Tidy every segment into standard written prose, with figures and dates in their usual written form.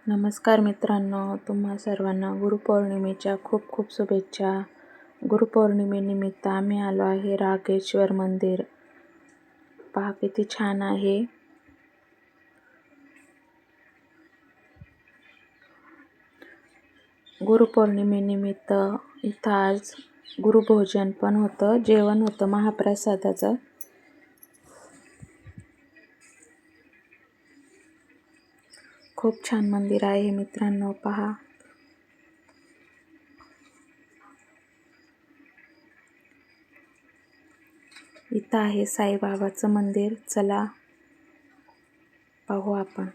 नमस्कार मित्रांनो, तुम्हा सर्वांना गुरुपौर्णिमेच्या खूप खूप शुभेच्छा. गुरुपौर्णिमेनिमित्त आम्ही आलो आहे राघेश्वर मंदिर. पहा किती छान आहे. गुरुपौर्णिमेनिमित्त इथं आज गुरुभोजन पण होतं, जेवण होतं महाप्रसादाचं. खूप छान मंदिर आहे मित्रांनो, पहा. इथं आहे साईबाबाचं मंदिर. चला पाहू आपण.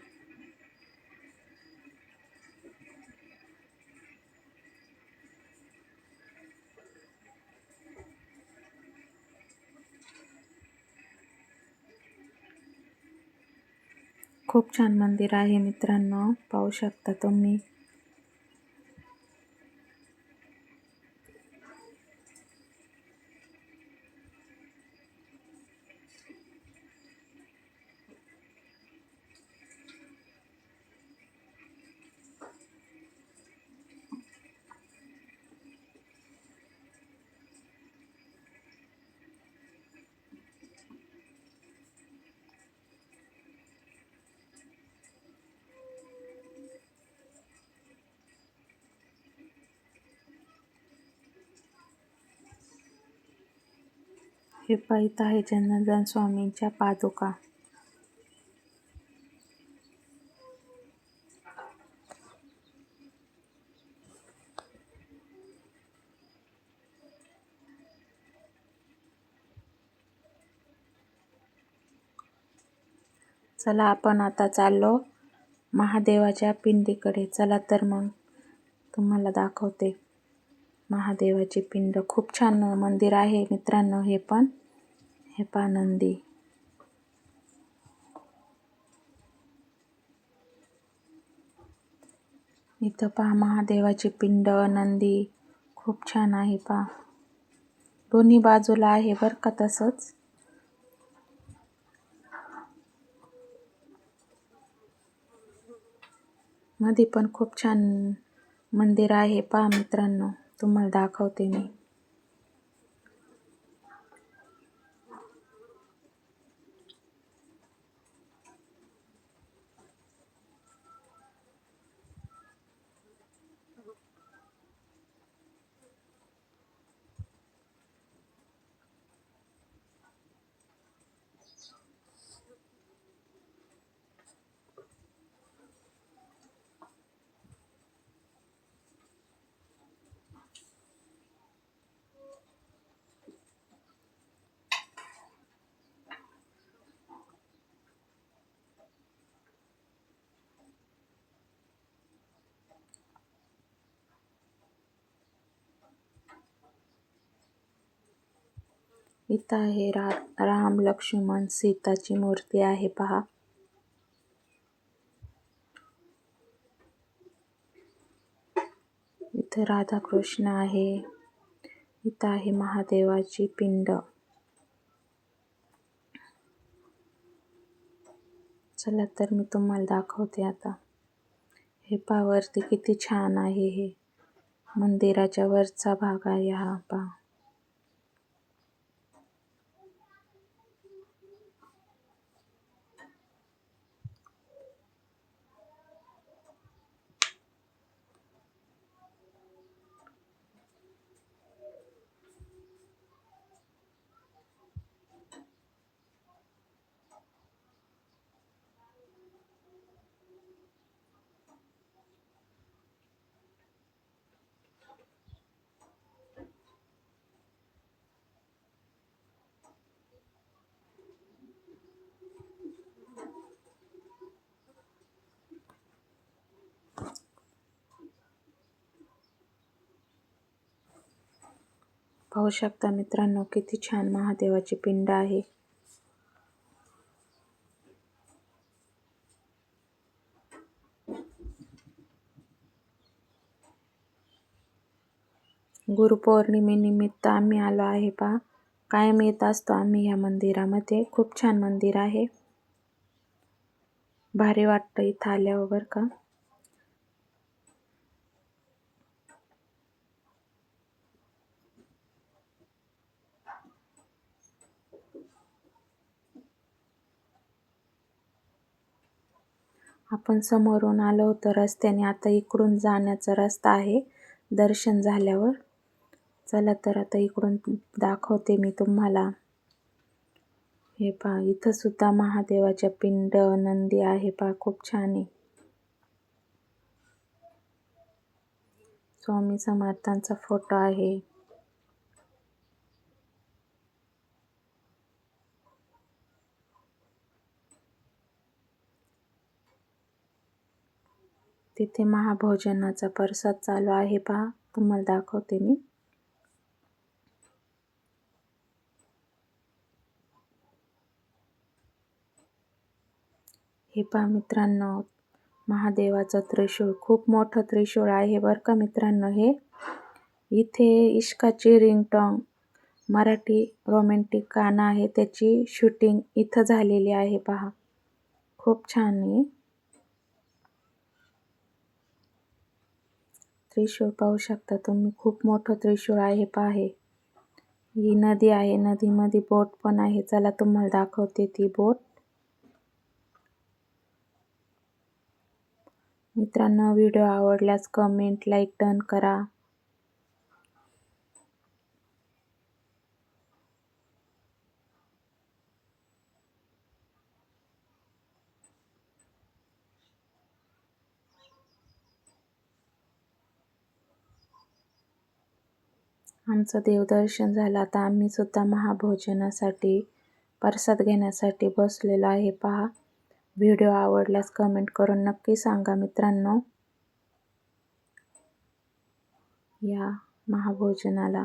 खूप छान मंदिर आहे मित्रांनो, पाहू शकता तुम्ही. हे पाहित आहे जनार्दन स्वामींच्या पादुका. चला आपण आता चाललो महादेवाच्या पिंडीकडे. चला तर मग तुम्हाला दाखवते महादेवाची पिंड. खूप छान मंदिर आहे मित्रांनो हे पण. हे पहा नंदी. इथं पहा महादेवाची पिंड, नंदी खूप छान आहे पहा. दोन्ही बाजूला आहे बरं का तसंच. मध्ये पण खूप छान मंदिर आहे पहा मित्रांनो, तुम्हाला दाखवते मी. इथं आहे राम लक्ष्मण सीताची मूर्ती आहे पहा. इथं राधाकृष्ण आहे. इथं आहे महादेवाची पिंड. चला तर मी तुम्हाला दाखवते आता. हे पहा वरती किती छान आहे. हे मंदिराच्या वरचा भाग आहे हा पहा. पाहू शकता मित्रांनो किती छान महादेवाची पिंड आहे. गुरुपौर्णिमेनिमित्त आम्ही आलो आहे पहा. कायम येत असतो आम्ही या मंदिरामध्ये. खूप छान मंदिर आहे. भारी वाटतं इथं आल्यावर बरं का. आपण समोरून आलो होतो रस्त्याने, आता इकडून जाण्याचा रस्ता आहे दर्शन झाल्यावर. चला तर आता इकडून दाखवते मी तुम्हाला. हे पहा, इथं सुद्धा महादेवाच्या पिंड नंदी आहे पहा, खूप छान आहे. स्वामी समर्थांचा फोटो आहे. तिथे महाभोजनाचा प्रसाद चालू आहे पहा, तुम्हाला दाखवते मी. हे पहा मित्रांनो, महादेवाचं त्रिशूळ, खूप मोठं त्रिशूळ आहे बरं का मित्रांनो हे. इथे इश्काची रिंगटोन मराठी रोमॅन्टिक गाणं आहे, त्याची शूटिंग इथं झालेली आहे पहा, खूप छान आहे. त्रिशूळ पाहू शकता तुम्ही, खूप मोठं त्रिशूळ आहे पहा हे. ही नदी आहे, नदीमध्ये बोट पण आहे, चला तुम्हाला दाखवते ती बोट. मित्रांनो, व्हिडिओ आवडल्यास कमेंट, लाईक डन करा. आमचं देवदर्शन झालं, आता आम्ही सुद्धा महाभोजनासाठी प्रसाद घेण्यासाठी बसलेलो आहे पहा. व्हिडिओ आवडल्यास कमेंट करून नक्की सांगा मित्रांनो. या महाभोजनाला.